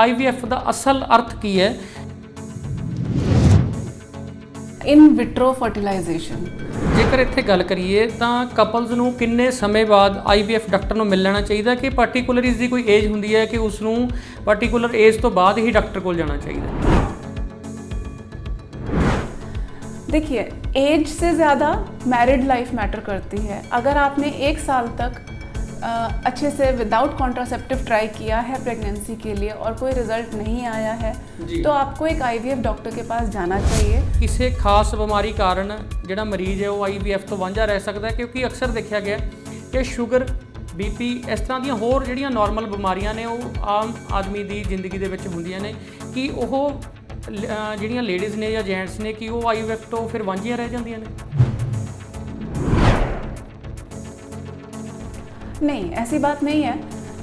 IVF ਦਾ ਅਸਲ ਅਰਥ ਕੀ ਹੈ। ਇਨ ਵਿਟਰੋ ਫਰਟੀਲਾਈਜੇਸ਼ਨ ਜੇਕਰ ਇੱਥੇ ਗੱਲ ਕਰੀਏ ਤਾਂ ਕਪਲਸ ਨੂੰ ਕਿੰਨੇ ਸਮੇਂ ਬਾਅਦ IVF ਡਾਕਟਰ ਨੂੰ ਮਿਲ ਲੈਣਾ ਚਾਹੀਦਾ ਕਿ ਪਾਰਟੀਕੂਲਰ ਇਸ ਦੀ ਕੋਈ ਏਜ ਹੁੰਦੀ ਹੈ ਕਿ ਉਸ ਨੂੰ ਪਾਰਟੀਕੂਲਰ ਏਜ ਤੋਂ ਬਾਅਦ ही डॉक्टर को जाना चाहिए। देखिए, एज से ज़्यादा मैरिड लाइफ मैटर करती है। अगर आपने 1 साल तक अच्छे से विदाउट कॉन्ट्रासेप्टिव ट्राई किया है प्रेगनेंसी के लिए और कोई रिजल्ट नहीं आया है तो आपको एक IVF डॉक्टर के पास जाना चाहिए। ਕਿਸੇ ਖਾਸ ਬਿਮਾਰੀ ਕਾਰਨ ਜਿਹੜਾ ਮਰੀਜ਼ ਹੈ ਉਹ IVF ਤੋਂ ਵਾਂਝਾ ਰਹਿ ਸਕਦਾ ਹੈ ਕਿਉਂਕਿ ਅਕਸਰ ਦੇਖਿਆ ਗਿਆ ਕਿ ਸ਼ੂਗਰ BP ਇਸ ਤਰ੍ਹਾਂ ਦੀਆਂ ਹੋਰ ਜਿਹੜੀਆਂ ਨਾਰਮਲ ਬਿਮਾਰੀਆਂ ਨੇ ਉਹ ਆਮ ਆਦਮੀ ਦੀ ਜ਼ਿੰਦਗੀ ਦੇ ਵਿੱਚ ਹੁੰਦੀਆਂ ਨੇ ਕਿ ਉਹ ਜਿਹੜੀਆਂ ਲੇਡੀਜ਼ ਨੇ ਜਾਂ ਜੈਂਟਸ ਨੇ ਕਿ ਉਹ IVF ਤੋਂ ਫਿਰ ਵਾਂਝੀਆਂ ਰਹਿ ਜਾਂਦੀਆਂ ਨੇ। नहीं, ऐसी बात नहीं है।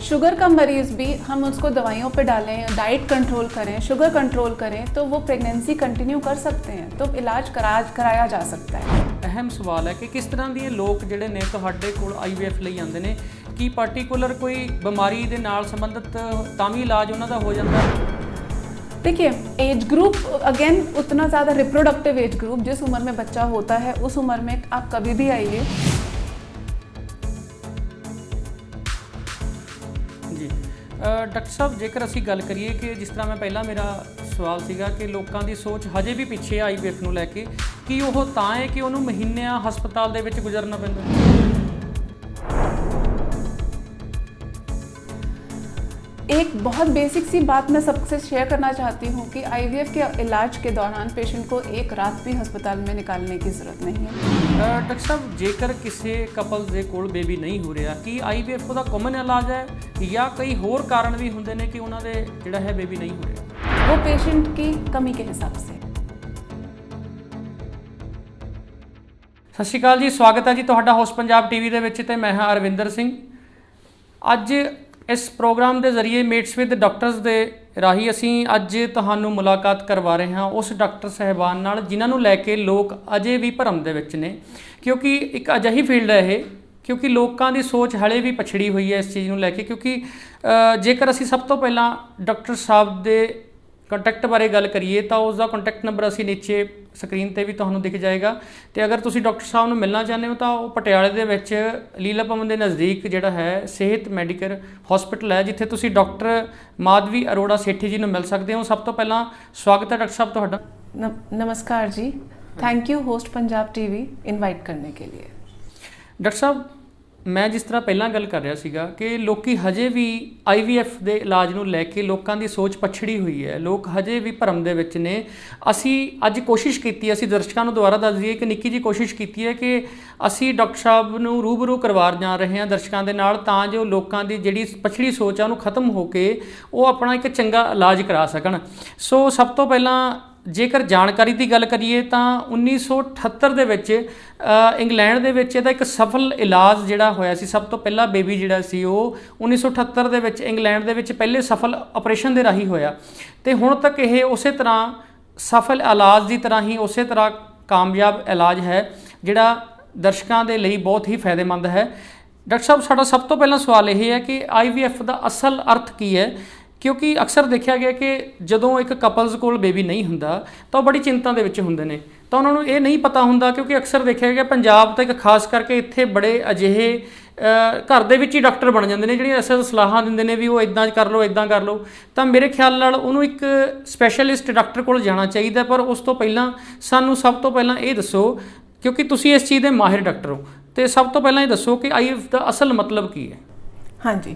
शुगर का मरीज़ भी हम उसको दवाइयों पे डालें, डाइट कंट्रोल करें, शुगर कंट्रोल करें तो वो प्रेगनेंसी कंटिन्यू कर सकते हैं, तो इलाज कराया जा सकता है। ਅਹਿਮ ਸਵਾਲ ਹੈ ਕਿ ਕਿਸ ਤਰ੍ਹਾਂ ਦੇ ਲੋਕ ਜਿਹੜੇ ਨੇ ਤੁਹਾਡੇ ਕੋਲ IVF ਲਈ ਆਉਂਦੇ ਨੇ ਕਿ ਪਾਰਟੀਕੂਲਰ ਕੋਈ ਬਿਮਾਰੀ ਦੇ ਨਾਲ ਸੰਬੰਧਿਤ ਤਾਂ ਵੀ ਇਲਾਜ ਉਹਨਾਂ ਦਾ ਹੋ ਜਾਂਦਾ ਹੈ। देखिए, एज ग्रुप अगेन उतना ज़्यादा रिप्रोडक्टिव एज ग्रुप जिस उम्र में बच्चा होता है उस उम्र में आप कभी भी आइए। जी डॉक्टर साहब, जेकर ਅਸੀਂ ਗੱਲ ਕਰੀਏ ਕਿ ਜਿਸ ਤਰ੍ਹਾਂ ਮੈਂ ਪਹਿਲਾਂ ਮੇਰਾ ਸਵਾਲ ਸੀਗਾ ਕਿ ਲੋਕਾਂ ਦੀ ਸੋਚ ਹਜੇ ਵੀ ਪਿੱਛੇ IVF ਨੂੰ ਲੈ ਕੇ ਕਿ ਉਹ ਤਾਂ ਹੈ ਕਿ ਉਹਨੂੰ ਮਹੀਨਿਆਂ ਹਸਪਤਾਲ ਦੇ ਵਿੱਚ ਗੁਜ਼ਰਨਾ ਪੈਂਦਾ। एक बहुत बेसिक सी बात मैं सबसे शेयर करना चाहती हूँ कि IVF के इलाज के दौरान पेशेंट को एक रात भी अस्पताल में निकालने की ज़रूरत नहीं है। डॉक्टर साहब, जेकर किसी कपल के कोल बेबी नहीं हो रहा कि IVF का कॉमन इलाज है या कई होर कारण भी होंगे ने कि उन्होंने जिहड़ा है बेबी नहीं हो रहा? वो पेशेंट की कमी के हिसाब से। सत श्री अकाल जी, स्वागत है जी तुहाडा होस्ट पंजाब TV ਦੇ ਵਿੱਚ ਤੇ मैं हाँ अरविंदर सिंह। ਅੱਜ ਇਸ ਪ੍ਰੋਗਰਾਮ ਦੇ ਜ਼ਰੀਏ ਮੇਟਸ ਵਿਦ ਡਾਕਟਰਸ ਦੇ ਰਾਹੀਂ ਅਸੀਂ ਅੱਜ ਤੁਹਾਨੂੰ ਮੁਲਾਕਾਤ ਕਰਵਾ ਰਹੇ ਹਾਂ ਉਸ ਡਾਕਟਰ ਸਾਹਿਬਾਨ ਨਾਲ ਜਿਨ੍ਹਾਂ ਨੂੰ ਲੈ ਕੇ ਲੋਕ ਅਜੇ ਵੀ ਭਰਮ ਦੇ ਵਿੱਚ ਨੇ ਕਿਉਂਕਿ ਇੱਕ ਅਜਿਹੀ ਫੀਲਡ ਹੈ ਇਹ ਕਿਉਂਕਿ ਲੋਕਾਂ ਦੀ ਸੋਚ ਹਲੇ ਵੀ ਪਛੜੀ ਹੋਈ ਹੈ ਇਸ ਚੀਜ਼ ਨੂੰ ਲੈ ਕੇ ਕਿਉਂਕਿ ਜੇਕਰ ਅਸੀਂ ਸਭ ਤੋਂ ਪਹਿਲਾਂ ਡਾਕਟਰ ਸਾਹਿਬ ਦੇ ਕੰਟੈਕਟ ਬਾਰੇ ਗੱਲ ਕਰੀਏ ਤਾਂ ਉਸ ਦਾ ਕੰਟੈਕਟ ਨੰਬਰ ਅਸੀਂ ਨੀਚੇ ਸਕਰੀਨ 'ਤੇ ਵੀ ਤੁਹਾਨੂੰ ਦਿਖ ਜਾਏਗਾ ਅਤੇ ਅਗਰ ਤੁਸੀਂ ਡਾਕਟਰ ਸਾਹਿਬ ਨੂੰ ਮਿਲਣਾ ਚਾਹੁੰਦੇ ਹੋ ਤਾਂ ਉਹ ਪਟਿਆਲੇ ਦੇ ਵਿੱਚ ਲੀਲਾ ਭਵਨ ਦੇ ਨਜ਼ਦੀਕ ਜਿਹੜਾ ਹੈ ਸਿਹਤ ਮੈਡੀਕਲ ਹੌਸਪੀਟਲ ਹੈ ਜਿੱਥੇ ਤੁਸੀਂ ਡਾਕਟਰ ਮਾਧਵੀ ਅਰੋੜਾ ਸੇਠੀ ਜੀ ਨੂੰ ਮਿਲ ਸਕਦੇ ਹੋ। ਸਭ ਤੋਂ ਪਹਿਲਾਂ ਸਵਾਗਤ ਹੈ ਡਾਕਟਰ ਸਾਹਿਬ ਤੁਹਾਡਾ। नमस्कार जी, thank you host Punjab TV invite करने के लिए। ਡਾਕਟਰ ਸਾਹਿਬ, ਮੈਂ ਜਿਸ ਤਰ੍ਹਾਂ ਪਹਿਲਾਂ ਗੱਲ ਕਰ ਰਿਹਾ ਸੀਗਾ ਕਿ ਲੋਕੀ ਹਜੇ ਵੀ IVF ਦੇ ਇਲਾਜ ਨੂੰ ਲੈ ਕੇ ਲੋਕਾਂ ਦੀ ਸੋਚ ਪਛੜੀ ਹੋਈ ਹੈ। ਲੋਕ ਹਜੇ ਵੀ ਭਰਮ ਦੇ ਵਿੱਚ ਨੇ। ਅਸੀਂ ਅੱਜ ਕੋਸ਼ਿਸ਼ ਕੀਤੀ, ਅਸੀਂ ਦਰਸ਼ਕਾਂ ਨੂੰ ਦੁਬਾਰਾ ਦੱਸ ਦਈਏ ਕਿ ਨਿੱਕੀ ਜਿਹੀ ਕੋਸ਼ਿਸ਼ ਕੀਤੀ ਹੈ ਕਿ ਅਸੀਂ ਡਾਕਟਰ ਸਾਹਿਬ ਨੂੰ ਰੂਬਰੂ ਕਰਵਾ ਜਾ ਰਹੇ ਹਾਂ ਦਰਸ਼ਕਾਂ ਦੇ ਨਾਲ ਤਾਂ ਜੋ ਲੋਕਾਂ ਦੀ ਜਿਹੜੀ ਪਛੜੀ ਸੋਚ ਆ ਉਹਨੂੰ ਖਤਮ ਹੋ ਕੇ ਉਹ ਆਪਣਾ ਇੱਕ ਚੰਗਾ ਇਲਾਜ ਕਰਾ ਸਕਣ। ਸੋ ਸਭ ਤੋਂ ਪਹਿਲਾਂ ਜੇਕਰ ਜਾਣਕਾਰੀ ਦੀ ਗੱਲ ਕਰੀਏ ਤਾਂ 1978 ਦੇ ਵਿੱਚ ਇੰਗਲੈਂਡ ਦੇ ਵਿੱਚ ਇਹਦਾ ਇੱਕ ਸਫਲ ਇਲਾਜ ਜਿਹੜਾ ਹੋਇਆ ਸੀ। ਸਭ ਤੋਂ ਪਹਿਲਾ ਬੇਬੀ ਜਿਹੜਾ ਸੀ ਉਹ 1978 ਦੇ ਵਿੱਚ ਇੰਗਲੈਂਡ ਦੇ ਵਿੱਚ ਪਹਿਲੇ ਸਫਲ ਆਪਰੇਸ਼ਨ ਦੇ ਰਾਹੀਂ ਹੋਇਆ ਅਤੇ ਹੁਣ ਤੱਕ ਇਹ ਉਸੇ ਤਰ੍ਹਾਂ ਸਫਲ ਇਲਾਜ ਦੀ ਤਰ੍ਹਾਂ ਹੀ ਉਸੇ ਤਰ੍ਹਾਂ ਕਾਮਯਾਬ ਇਲਾਜ ਹੈ ਜਿਹੜਾ ਦਰਸ਼ਕਾਂ ਦੇ ਲਈ ਬਹੁਤ ਹੀ ਫਾਇਦੇਮੰਦ ਹੈ। ਡਾਕਟਰ ਸਾਹਿਬ, ਸਾਡਾ ਸਭ ਤੋਂ ਪਹਿਲਾਂ ਸਵਾਲ ਇਹ ਹੈ ਕਿ IVF ਦਾ ਅਸਲ ਅਰਥ ਕੀ ਹੈ ਕਿਉਂਕਿ ਅਕਸਰ ਦੇਖਿਆ ਗਿਆ ਕਿ ਜਦੋਂ ਇੱਕ ਕਪਲਸ ਕੋਲ ਬੇਬੀ ਨਹੀਂ ਹੁੰਦਾ ਤਾਂ ਉਹ ਬੜੀ ਚਿੰਤਾ ਦੇ ਵਿੱਚ ਹੁੰਦੇ ਨੇ ਤਾਂ ਉਹਨਾਂ ਨੂੰ ਇਹ ਨਹੀਂ ਪਤਾ ਹੁੰਦਾ ਕਿਉਂਕਿ ਅਕਸਰ ਦੇਖਿਆ ਗਿਆ ਪੰਜਾਬ ਤਾਂ ਇੱਕ ਖਾਸ ਕਰਕੇ ਇੱਥੇ ਬੜੇ ਅਜਿਹੇ ਘਰ ਦੇ ਵਿੱਚ ਹੀ ਡਾਕਟਰ ਬਣ ਜਾਂਦੇ ਨੇ ਜਿਹੜੀਆਂ ਐਸੇ ਸਲਾਹਾਂ ਦਿੰਦੇ ਨੇ ਵੀ ਉਹ ਇੱਦਾਂ ਕਰ ਲਓ ਇੱਦਾਂ ਕਰ ਲਓ ਤਾਂ ਮੇਰੇ ਖਿਆਲ ਨਾਲ ਉਹਨੂੰ ਇੱਕ ਸਪੈਸ਼ਲਿਸਟ ਡਾਕਟਰ ਕੋਲ ਜਾਣਾ ਚਾਹੀਦਾ। ਪਰ ਉਸ ਤੋਂ ਪਹਿਲਾਂ ਸਾਨੂੰ ਸਭ ਤੋਂ ਪਹਿਲਾਂ ਇਹ ਦੱਸੋ ਕਿਉਂਕਿ ਤੁਸੀਂ ਇਸ ਚੀਜ਼ ਦੇ ਮਾਹਿਰ ਡਾਕਟਰ ਹੋ ਅਤੇ ਸਭ ਤੋਂ ਪਹਿਲਾਂ ਇਹ ਦੱਸੋ कि IVF ਦਾ ਅਸਲ मतलब ਕੀ ਹੈ। हाँ जी,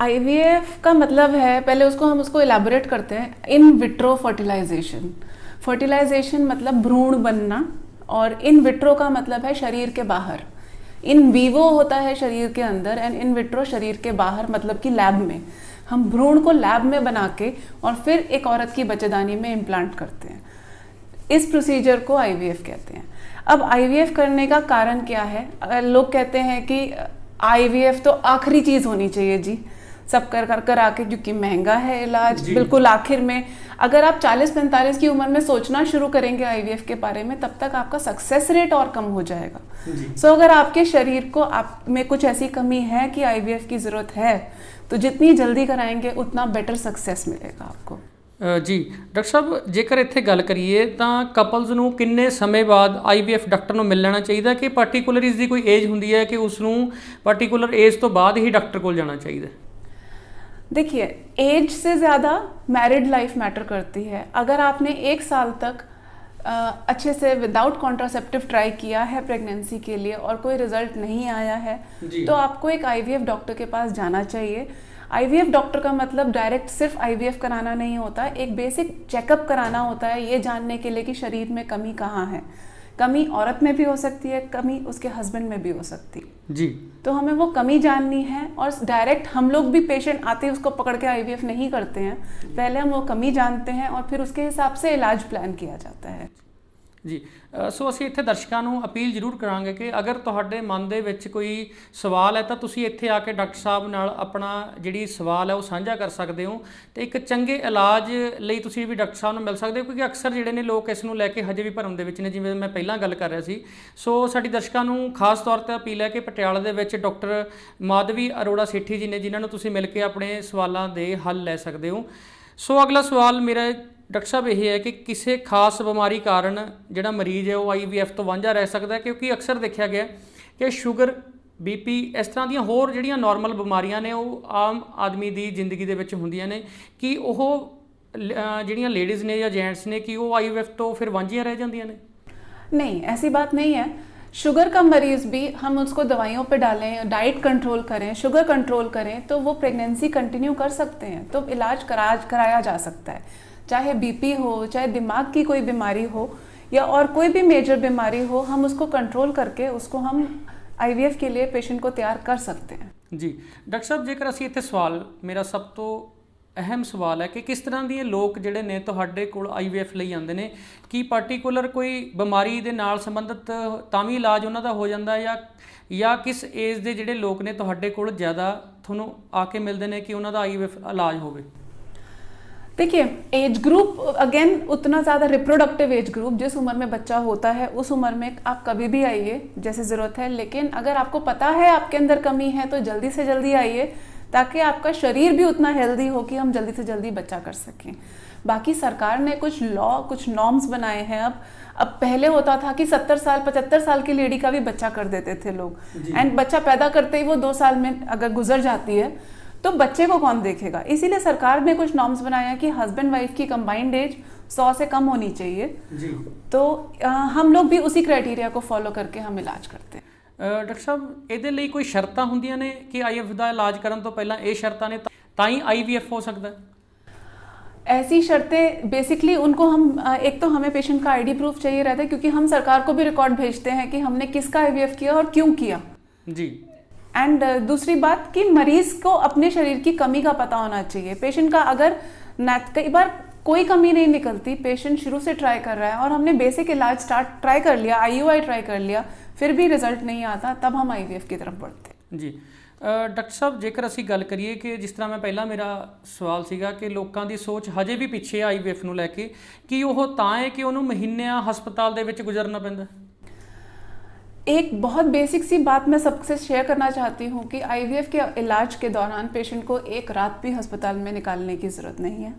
IVF का मतलब है, पहले हम उसको इलेबोरेट करते हैं, इन विट्रो फर्टिलाइजेशन। फर्टिलाइजेशन मतलब भ्रूण बनना और इन विट्रो का मतलब है शरीर के बाहर। इन वीवो होता है शरीर के अंदर एंड इन विट्रो शरीर के बाहर मतलब कि लैब में। हम भ्रूण को लैब में बना के और फिर एक औरत की बच्चेदानी में इम्प्लांट करते हैं। इस प्रोसीजर को IVF कहते हैं। अब IVF करने का कारण क्या है? लोग कहते हैं कि IVF तो आखिरी चीज़ होनी चाहिए जी, सब कर आके क्योंकि महंगा है इलाज बिल्कुल आखिर में। अगर आप 40-45 की उम्र में सोचना शुरू करेंगे IVF के बारे में तब तक आपका सक्सेस रेट और कम हो जाएगा। सो अगर आपके शरीर को आप में कुछ ऐसी कमी है कि IVF की ज़रूरत है तो जितनी जल्दी कराएंगे उतना बेटर सक्सेस मिलेगा आपको। ਜੀ ਡਾਕਟਰ ਸਾਹਿਬ, ਜੇਕਰ ਇੱਥੇ ਗੱਲ ਕਰੀਏ ਤਾਂ ਕਪਲਸ ਨੂੰ ਕਿੰਨੇ ਸਮੇਂ ਬਾਅਦ IVF ਡਾਕਟਰ ਨੂੰ ਮਿਲ ਲੈਣਾ ਚਾਹੀਦਾ ਕਿ ਪਾਰਟਿਕੂਲਰ ਇਸ ਦੀ ਕੋਈ ਏਜ ਹੁੰਦੀ ਹੈ ਕਿ ਉਸ ਨੂੰ ਪਾਰਟਿਕੂਲਰ ਏਜ ਤੋਂ ਬਾਅਦ ਹੀ ਡਾਕਟਰ ਕੋਲ ਜਾਣਾ ਚਾਹੀਦਾ? देखिए, एज से ज़्यादा मैरिड लाइफ मैटर करती है। अगर आपने 1 साल तक अच्छे से विदाउट कॉन्ट्रासेप्टिव ट्राई किया है प्रेगनेंसी के लिए और कोई रिजल्ट नहीं आया है तो आपको एक IVF डॉक्टर के पास जाना चाहिए। IVF डॉक्टर का मतलब डायरेक्ट सिर्फ IVF कराना नहीं होता, एक बेसिक चेकअप कराना होता है ये जानने के लिए कि शरीर में कमी कहाँ है। कमी औरत में भी हो सकती है, कमी उसके हस्बैंड में भी हो सकती है जी। तो हमें वो कमी जाननी है और डायरेक्ट हम लोग भी पेशेंट आते ही उसको पकड़ के IVF नहीं करते हैं, पहले हम वो कमी जानते हैं और फिर उसके हिसाब से इलाज प्लान किया जाता है ਜੀ। ਸੋ ਅਸੀਂ ਇੱਥੇ ਦਰਸ਼ਕਾਂ ਨੂੰ ਅਪੀਲ ਜ਼ਰੂਰ ਕਰਾਂਗੇ ਕਿ ਅਗਰ ਤੁਹਾਡੇ ਮਨ ਦੇ ਵਿੱਚ ਕੋਈ ਸਵਾਲ ਹੈ ਤਾਂ ਤੁਸੀਂ ਇੱਥੇ ਆ ਕੇ ਡਾਕਟਰ ਸਾਹਿਬ ਨਾਲ ਆਪਣਾ ਜਿਹੜੀ ਸਵਾਲ ਹੈ ਉਹ ਸਾਂਝਾ ਕਰ ਸਕਦੇ ਹੋ ਤੇ ਇੱਕ ਚੰਗੇ ਇਲਾਜ ਲਈ ਤੁਸੀਂ ਵੀ ਡਾਕਟਰ ਸਾਹਿਬ ਨੂੰ ਮਿਲ ਸਕਦੇ ਹੋ, ਕਿਉਂਕਿ ਅਕਸਰ ਜਿਹੜੇ ਨੇ ਲੋਕ ਇਸ ਨੂੰ ਲੈ ਕੇ ਹਜੇ ਵੀ ਭਰਮ ਦੇ ਵਿੱਚ ਨੇ, ਜਿਵੇਂ ਮੈਂ ਪਹਿਲਾਂ ਗੱਲ ਕਰ ਰਿਹਾ ਸੀ। ਸੋ ਸਾਡੀ ਦਰਸ਼ਕਾਂ ਨੂੰ ਖਾਸ ਤੌਰ 'ਤੇ ਅਪੀਲ ਹੈ ਕਿ ਪਟਿਆਲਾ ਦੇ ਵਿੱਚ ਡਾਕਟਰ ਮਾਧਵੀ ਅਰੋੜਾ ਸੇਠੀ ਜੀ ਨੇ, ਜਿਨ੍ਹਾਂ ਨੂੰ ਤੁਸੀਂ ਮਿਲ ਕੇ ਆਪਣੇ ਸਵਾਲਾਂ ਦੇ ਹੱਲ ਲੈ ਸਕਦੇ ਹੋ। ਸੋ ਅਗਲਾ ਸਵਾਲ ਮੇਰਾ ਡਾਕਟਰ ਸਾਹਿਬ ਇਹ ਹੈ ਕਿ ਕਿਸੇ ਖਾਸ ਬਿਮਾਰੀ ਕਾਰਨ ਜਿਹੜਾ ਮਰੀਜ਼ ਹੈ ਉਹ IVF ਤੋਂ ਵਾਂਝਾ ਰਹਿ ਸਕਦਾ, ਕਿਉਂਕਿ ਅਕਸਰ ਦੇਖਿਆ ਗਿਆ ਕਿ ਸ਼ੂਗਰ, BP ਇਸ ਤਰ੍ਹਾਂ ਦੀਆਂ ਹੋਰ ਜਿਹੜੀਆਂ ਨਾਰਮਲ ਬਿਮਾਰੀਆਂ ਨੇ ਉਹ ਆਮ ਆਦਮੀ ਦੀ ਜ਼ਿੰਦਗੀ ਦੇ ਵਿੱਚ ਹੁੰਦੀਆਂ ਨੇ, ਕਿ ਉਹ ਜਿਹੜੀਆਂ ਲੇਡੀਜ਼ ਨੇ ਜਾਂ ਜੈਂਟਸ ਨੇ ਕਿ ਉਹ IVF ਤੋਂ ਫਿਰ ਵਾਂਝੀਆਂ ਰਹਿ ਜਾਂਦੀਆਂ ਨੇ? नहीं, ऐसी बात नहीं है। शुगर का मरीज़ भी हम उसको दवाइयों पे डालें, डाइट कंट्रोल करें, शुगर कंट्रोल करें तो वो प्रेगनेंसी कंटिन्यू कर सकते हैं, तो इलाज कराया जा सकता है। चाहे BP हो, चाहे दिमाग की कोई बीमारी हो या और कोई भी मेजर बीमारी हो, हम उसको कंट्रोल करके उसको हम IVF के लिए पेशेंट को तैयार कर सकते हैं जी। डॉक्टर साहब, जेकर ਅਸੀਂ ਇੱਥੇ ਸਵਾਲ, ਮੇਰਾ ਸਭ ਤੋਂ ਅਹਿਮ ਸਵਾਲ ਹੈ ਕਿ ਕਿਸ ਤਰ੍ਹਾਂ ਦੇ ਲੋਕ ਜਿਹੜੇ ਨੇ ਤੁਹਾਡੇ ਕੋਲ IVF ਲਈ ਆਉਂਦੇ ਨੇ, ਕਿ ਪਾਰਟਿਕੂਲਰ ਕੋਈ ਬਿਮਾਰੀ ਦੇ ਨਾਲ ਸੰਬੰਧਿਤ ਤਾਂ ਵੀ ਇਲਾਜ ਉਹਨਾਂ ਦਾ ਹੋ ਜਾਂਦਾ ਜਾਂ ਕਿਸ ਏਜ ਦੇ ਜਿਹੜੇ ਲੋਕ ਨੇ ਤੁਹਾਡੇ ਕੋਲ ਜ਼ਿਆਦਾ ਤੁਹਾਨੂੰ ਆ ਕੇ ਮਿਲਦੇ ਨੇ ਕਿ ਉਹਨਾਂ ਦਾ IVF ਇਲਾਜ होवे? देखिए, एज ग्रुप अगेन उतना ज़्यादा रिप्रोडक्टिव एज ग्रुप, जिस उम्र में बच्चा होता है उस उम्र में आप कभी भी आइए जैसे ज़रूरत है, लेकिन अगर आपको पता है आपके अंदर कमी है तो जल्दी से जल्दी आइए ताकि आपका शरीर भी उतना हेल्दी हो कि हम जल्दी से जल्दी बच्चा कर सकें। बाकी सरकार ने कुछ कुछ नॉर्म्स बनाए हैं। अब पहले होता था कि 70 साल 75 साल की लेडी का भी बच्चा कर देते थे लोग, एंड बच्चा पैदा करते ही वो 2 साल में अगर गुजर जाती है तो बच्चे को कौन देखेगा। इसीलिए सरकार ने कुछ नॉर्म्स बनाए हैं कि हस्बैंड वाइफ की कंबाइंड एज 100 से कम होनी चाहिए जी। तो हम लोग भी उसी क्राइटेरिया को फॉलो करके हम इलाज करते हैं। ਡਾਕਟਰ ਸਾਹਿਬ, ਇਹਦੇ ਲਈ ਕੋਈ ਸ਼ਰਤਾਂ ਹੁੰਦੀਆਂ ਨੇ ਕਿ IVF ਦਾ ਇਲਾਜ ਕਰਨ ਤੋਂ ਪਹਿਲਾਂ ਇਹ ਸ਼ਰਤਾਂ ਨੇ ਤਾਂ ਹੀ IVF ਹੋ ਸਕਦਾ है? ऐसी शर्तें बेसिकली उनको हम एक तो हमें पेशेंट का ID प्रूफ चाहिए रहता है, क्योंकि हम सरकार को भी रिकॉर्ड भेजते हैं कि हमने किसका IVF किया और क्यों किया जी। एंड दूसरी बात कि मरीज को अपने शरीर की कमी का पता होना चाहिए। पेशेंट का अगर कई बार कोई कमी नहीं निकलती, पेशेंट शुरू से ट्राई कर रहा है और हमने बेसिक इलाज ट्राई कर लिया, IUI ट्राई कर लिया, फिर भी रिजल्ट नहीं आता, तब हम IVF की तरफ बढ़ते हैं जी। ਡਾਕਟਰ ਸਾਹਿਬ, ਜੇਕਰ ਅਸੀਂ ਗੱਲ ਕਰੀਏ ਕਿ ਜਿਸ ਤਰ੍ਹਾਂ ਮੈਂ ਪਹਿਲਾਂ ਮੇਰਾ ਸਵਾਲ ਸੀਗਾ ਕਿ ਲੋਕਾਂ ਦੀ ਸੋਚ ਹਜੇ ਵੀ ਪਿੱਛੇ ਹੈ IVF ਨੂੰ ਲੈ ਕੇ, ਕਿ ਉਹ ਤਾਂ ਹੈ ਕਿ ਉਹਨੂੰ ਮਹੀਨਿਆਂ ਹਸਪਤਾਲ ਦੇ ਵਿੱਚ ਗੁਜ਼ਰਨਾ ਪੈਂਦਾ। एक बहुत बेसिक सी बात मैं सबसे शेयर करना चाहती हूँ कि IVF के इलाज के दौरान पेशेंट को एक रात भी अस्पताल में निकालने की ज़रूरत नहीं है।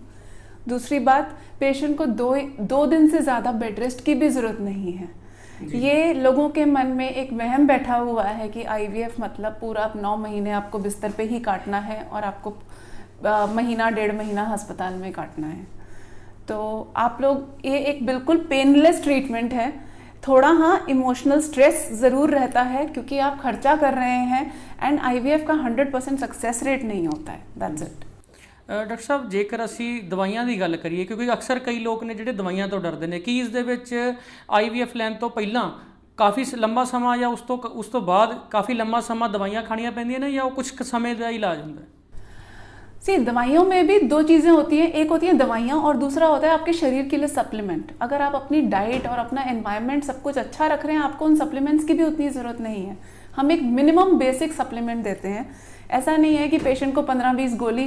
दूसरी बात, पेशेंट को दो दिन से ज़्यादा बेड रेस्ट की भी ज़रूरत नहीं है। ये लोगों के मन में एक वहम बैठा हुआ है कि IVF मतलब पूरा 9 महीने आपको बिस्तर पे ही काटना है और आपको महीना 1.5 महीना अस्पताल में काटना है। तो आप लोग, ये एक बिल्कुल पेनलेस ट्रीटमेंट है। थोड़ा हाँ इमोशनल स्ट्रेस ज़रूर रहता है क्योंकि आप खर्चा कर रहे हैं, एंड IVF का 100% सक्सेस रेट नहीं होता है। That's it. ਡਾਕਟਰ ਸਾਹਿਬ, ਜੇਕਰ ਅਸੀਂ ਦਵਾਈਆਂ ਦੀ ਗੱਲ ਕਰੀਏ, ਕਿਉਂਕਿ ਅਕਸਰ ਕਈ ਲੋਕ ਨੇ ਜਿਹੜੇ ਦਵਾਈਆਂ ਤੋਂ ਡਰਦੇ ਨੇ, ਕਿ ਇਸ ਦੇ ਵਿੱਚ IVF ਲੈਣ ਤੋਂ ਪਹਿਲਾਂ ਕਾਫੀ ਲੰਬਾ ਸਮਾਂ ਜਾਂ ਉਸ ਤੋਂ ਬਾਅਦ ਕਾਫੀ ਲੰਬਾ ਸਮਾਂ ਦਵਾਈਆਂ ਖਾਣੀਆਂ ਪੈਂਦੀਆਂ ਨੇ, ਜਾਂ ਉਹ ਕੁਝ ਸਮੇਂ ਦਾ ਇਲਾਜ ਹੁੰਦਾ है? दवाइयों में भी 2 चीज़ें होती हैं, एक होती है दवाइयाँ और दूसरा होता है आपके शरीर के लिए सप्लीमेंट। अगर आप अपनी डाइट और अपना एनवायरनमेंट सब कुछ अच्छा रख रहे हैं, आपको उन सप्लीमेंट्स की भी उतनी ज़रूरत नहीं है। हम एक मिनिमम बेसिक सप्लीमेंट देते हैं। ऐसा नहीं है कि पेशेंट को 15-20 गोली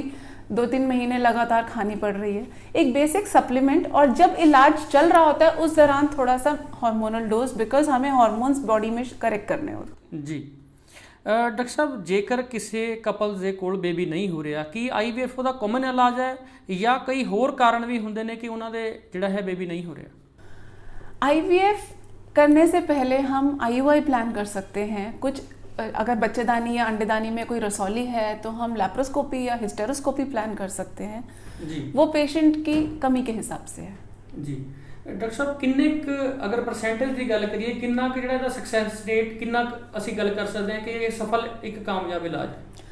2-3 महीने लगातार खानी पड़ रही है। एक बेसिक सप्लीमेंट, और जब इलाज चल रहा होता है उस दौरान थोड़ा सा हार्मोनल डोज, बिकॉज हमें हार्मोन्स बॉडी में करेक्ट करने होते जी। ਡਾਕਟਰ ਸਾਹਿਬ, ਜੇਕਰ ਕਿਸੇ ਕਪਲ ਦੇ ਕੋਲ ਬੇਬੀ ਨਹੀਂ ਹੋ ਰਿਹਾ, ਕੀ IVF ਉਹਦਾ ਕਾਮਨ ਇਲਾਜ ਹੈ ਜਾਂ ਕਈ ਹੋਰ ਕਾਰਨ ਵੀ ਹੁੰਦੇ ਨੇ ਕਿ ਉਹਨਾਂ ਦੇ ਜਿਹੜਾ ਹੈ ਬੇਬੀ नहीं हो रहा? IVF करने से पहले हम IUI प्लान कर सकते हैं। कुछ अगर बच्चेदानी या अंडेदानी में कोई रसौली है तो हम लैप्रोस्कोपी या हिस्टेरोस्कोपी प्लान कर सकते हैं जी। वो पेशेंट की कमी के हिसाब से है जी। डॉक्टर साहब, किन्ने अगर परसेंटेज की गल करिए, किन्ना जिहड़ा इहदा सक्सैस रेट किन्ना असीं गल कर सकते हैं कि ये सफल एक कामयाब इलाज है?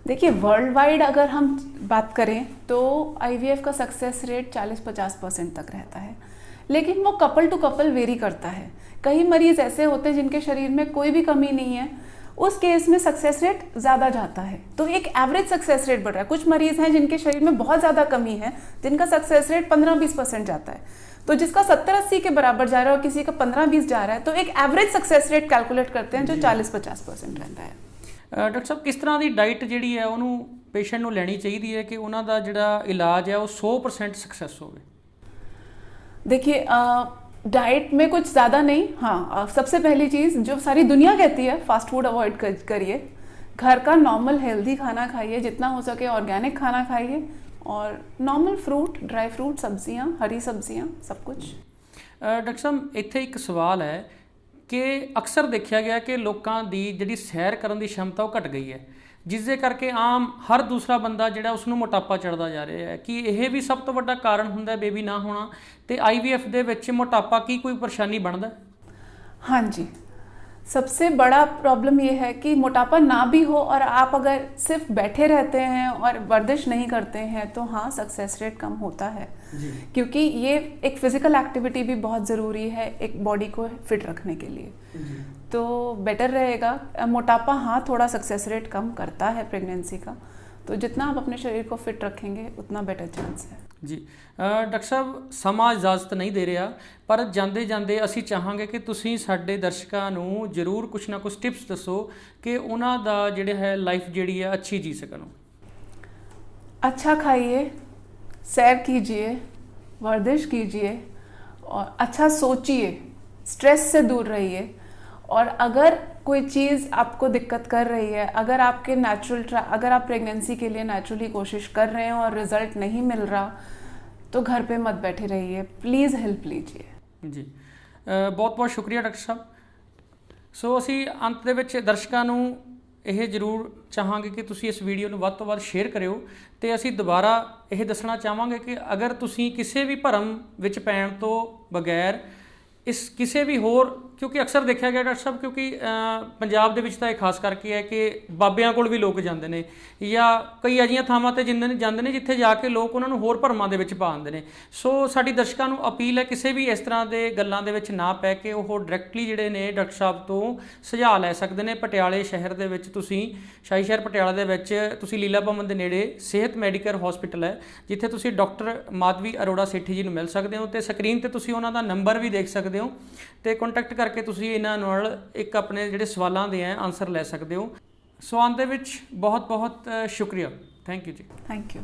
देखिए, वर्ल्ड वाइड अगर हम बात करें तो IVF का सक्सेस रेट 40-50% तक रहता है, लेकिन वो कपल टू कपल वेरी करता है। कई मरीज ऐसे होते हैं जिनके शरीर में कोई भी कमी नहीं है, उस केस में सक्सेस रेट ज़्यादा जाता है, तो एक एवरेज सक्सेस रेट बढ़ रहा है। कुछ मरीज हैं जिनके शरीर में बहुत ज़्यादा कमी है, जिनका सक्सेस रेट 15-20% जाता है, तो जिसका 70-80 के बराबर जा रहा है और किसी का 15-20 जा रहा है, तो एक एवरेज सक्सेस रेट कैलकुलेट करते हैं जो 40-50% रहता है। ਡਾਕਟਰ ਸਾਹਿਬ, ਕਿਸ ਤਰ੍ਹਾਂ ਦੀ ਡਾਈਟ ਜਿਹੜੀ ਹੈ ਉਹਨੂੰ ਪੇਸ਼ੈਂਟ ਨੂੰ ਲੈਣੀ ਚਾਹੀਦੀ ਹੈ ਕਿ ਉਹਨਾਂ ਦਾ ਜਿਹੜਾ ਇਲਾਜ ਹੈ ਉਹ 100% सक्सेस ਹੋਵੇ? देखिए, डाइट में कुछ ज़्यादा नहीं। हाँ, सबसे पहली चीज़ जो सारी दुनिया कहती है, फास्ट फूड अवॉइड करिए, घर का नॉर्मल हेल्दी खाना खाइए, जितना हो सके ऑर्गेनिक खाना खाइए, और नॉर्मल फ्रूट, ड्राई फ्रूट, सब्जियाँ, हरी सब्जियाँ, सब कुछ। ਡਾਕਟਰ ਸਾਹਿਬ, ਇੱਥੇ ਇੱਕ ਸਵਾਲ ਹੈ ਕਿ ਅਕਸਰ ਦੇਖਿਆ ਗਿਆ ਕਿ ਲੋਕਾਂ ਦੀ ਜਿਹੜੀ ਸੈਰ ਕਰਨ ਦੀ ਸ਼ਮਤਾ ਉਹ ਘਟ ਗਈ ਹੈ, ਜਿਸ ਦੇ ਕਰਕੇ ਆਮ ਹਰ ਦੂਸਰਾ ਬੰਦਾ ਜਿਹੜਾ ਉਸ ਨੂੰ ਮੋਟਾਪਾ ਚੜ੍ਹਦਾ ਜਾ ਰਿਹਾ ਹੈ। ਕਿ ਇਹ ਵੀ ਸਭ ਤੋਂ ਵੱਡਾ ਕਾਰਨ ਹੁੰਦਾ ਬੇਬੀ ਨਾ ਹੋਣਾ, ਤੇ IVF ਦੇ ਵਿੱਚ ਮੋਟਾਪਾ ਕੀ ਕੋਈ ਪਰੇਸ਼ਾਨੀ ਬਣਦਾ? हाँ जी, सबसे बड़ा प्रॉब्लम ये है कि मोटापा ना भी हो और आप अगर सिर्फ बैठे रहते हैं और वर्जिश नहीं करते हैं तो हाँ, सक्सेस रेट कम होता है जी। क्योंकि ये एक फिजिकल एक्टिविटी भी बहुत ज़रूरी है एक बॉडी को फिट रखने के लिए जी। तो बेटर रहेगा। मोटापा हाँ थोड़ा सक्सेस रेट कम करता है प्रेगनेंसी का, तो जितना आप अपने शरीर को फिट रखेंगे उतना बेटर चांस है जी। डॉक्टर साहब, ਸਮਾਂ ਇਜਾਜ਼ਤ ਨਹੀਂ ਦੇ ਰਿਹਾ, ਪਰ ਜਾਂਦੇ ਜਾਂਦੇ ਅਸੀਂ ਚਾਹਾਂਗੇ ਕਿ ਤੁਸੀਂ ਸਾਡੇ ਦਰਸ਼ਕਾਂ ਨੂੰ ਜ਼ਰੂਰ ਕੁਛ ਨਾ ਕੁਛ ਟਿਪਸ ਦੱਸੋ ਕਿ ਉਹਨਾਂ ਦਾ ਜਿਹੜਾ ਹੈ ਲਾਈਫ ਜਿਹੜੀ ਹੈ ਅੱਛੀ ਜੀ ਸਕਣ। अच्छा खाइए, सैर कीजिए, वर्जिश कीजिए और अच्छा सोचिए, स्ट्रेस से दूर रहिए। और अगर कोई चीज़ आपको दिक्कत कर रही है, अगर आप प्रेगनेंसी के लिए नेचुरली कोशिश कर रहे हैं और रिजल्ट नहीं मिल रहा तो घर पे मत बैठे रहिए, प्लीज़ हेल्प लीजिए जी। बहुत बहुत शुक्रिया डॉक्टर साहब। सो ਅਸੀਂ ਅੰਤ ਦੇ ਵਿੱਚ ਦਰਸ਼ਕਾਂ ਨੂੰ ਇਹ ਜ਼ਰੂਰ ਚਾਹਾਂਗੇ ਕਿ ਤੁਸੀਂ ਇਸ ਵੀਡੀਓ ਨੂੰ ਵੱਧ ਤੋਂ ਵੱਧ ਸ਼ੇਅਰ ਕਰਿਓ, ਤੇ ਅਸੀਂ ਦੁਬਾਰਾ ਇਹ ਦੱਸਣਾ ਚਾਹਾਂਗੇ ਕਿ ਅਗਰ ਤੁਸੀਂ ਕਿਸੇ ਵੀ ਭਰਮ ਵਿੱਚ ਪੈਣ ਤੋਂ ਬਗੈਰ ਇਸ ਕਿਸੇ ਵੀ ਹੋਰ, ਕਿਉਂਕਿ ਅਕਸਰ ਦੇਖਿਆ ਗਿਆ ਡਾਕਟਰ ਸਾਹਿਬ, ਕਿਉਂਕਿ ਪੰਜਾਬ ਦੇ ਵਿੱਚ ਤਾਂ ਇਹ ਖਾਸ ਕਰਕੇ ਹੈ ਕਿ ਬਾਬਿਆਂ ਕੋਲ ਵੀ ਲੋਕ ਜਾਂਦੇ ਨੇ ਜਾਂ ਕਈ ਅਜਿਹੀਆਂ ਥਾਵਾਂ 'ਤੇ ਜਾਂਦੇ ਨੇ ਜਿੱਥੇ ਜਾ ਕੇ ਲੋਕ ਉਹਨਾਂ ਨੂੰ ਹੋਰ ਭਰਮਾਂ ਦੇ ਵਿੱਚ ਪਾ ਦਿੰਦੇ ਨੇ। ਸੋ ਸਾਡੀ ਦਰਸ਼ਕਾਂ ਨੂੰ ਅਪੀਲ ਹੈ ਕਿਸੇ ਵੀ ਇਸ ਤਰ੍ਹਾਂ ਦੇ ਗੱਲਾਂ ਦੇ ਵਿੱਚ ਨਾ ਪੈ ਕੇ ਉਹ ਡਾਇਰੈਕਟਲੀ ਜਿਹੜੇ ਨੇ ਡਾਕਟਰ ਸਾਹਿਬ ਤੋਂ ਸੁਝਾਅ ਲੈ ਸਕਦੇ ਨੇ। ਪਟਿਆਲੇ ਸ਼ਹਿਰ ਦੇ ਵਿੱਚ ਤੁਸੀਂ, ਸ਼ਾਹੀ ਸ਼ਹਿਰ ਪਟਿਆਲਾ ਦੇ ਵਿੱਚ ਤੁਸੀਂ ਲੀਲਾ ਭਵਨ ਦੇ ਨੇੜੇ ਸਿਹਤ ਮੈਡੀਕਲ ਹਸਪੀਟਲ ਹੈ, ਜਿੱਥੇ ਤੁਸੀਂ ਡਾਕਟਰ ਮਾਧਵੀ ਅਰੋੜਾ ਸੇਠੀ ਜੀ ਨੂੰ ਮਿਲ ਸਕਦੇ ਹੋ, ਤੇ ਸਕਰੀਨ 'ਤੇ ਤੁਸੀਂ ਉਹਨਾਂ ਦਾ ਨੰਬਰ ਵੀ ਦੇਖ ਸਕਦੇ ਹੋ, ਤੇ ਕੰਟੈਕਟ ਕਰਕੇ ਤੁਸੀਂ ਇਹਨਾਂ ਨਾਲ ਇੱਕ ਆਪਣੇ ਜਿਹੜੇ ਸਵਾਲਾਂ ਦੇ ਹੈ ਆਨਸਰ ਲੈ ਸਕਦੇ ਹੋ। ਸੋ ਅੰਤ ਦੇ ਵਿੱਚ ਬਹੁਤ ਬਹੁਤ ਸ਼ੁਕਰੀਆ। ਥੈਂਕ ਯੂ ਜੀ। Thank you.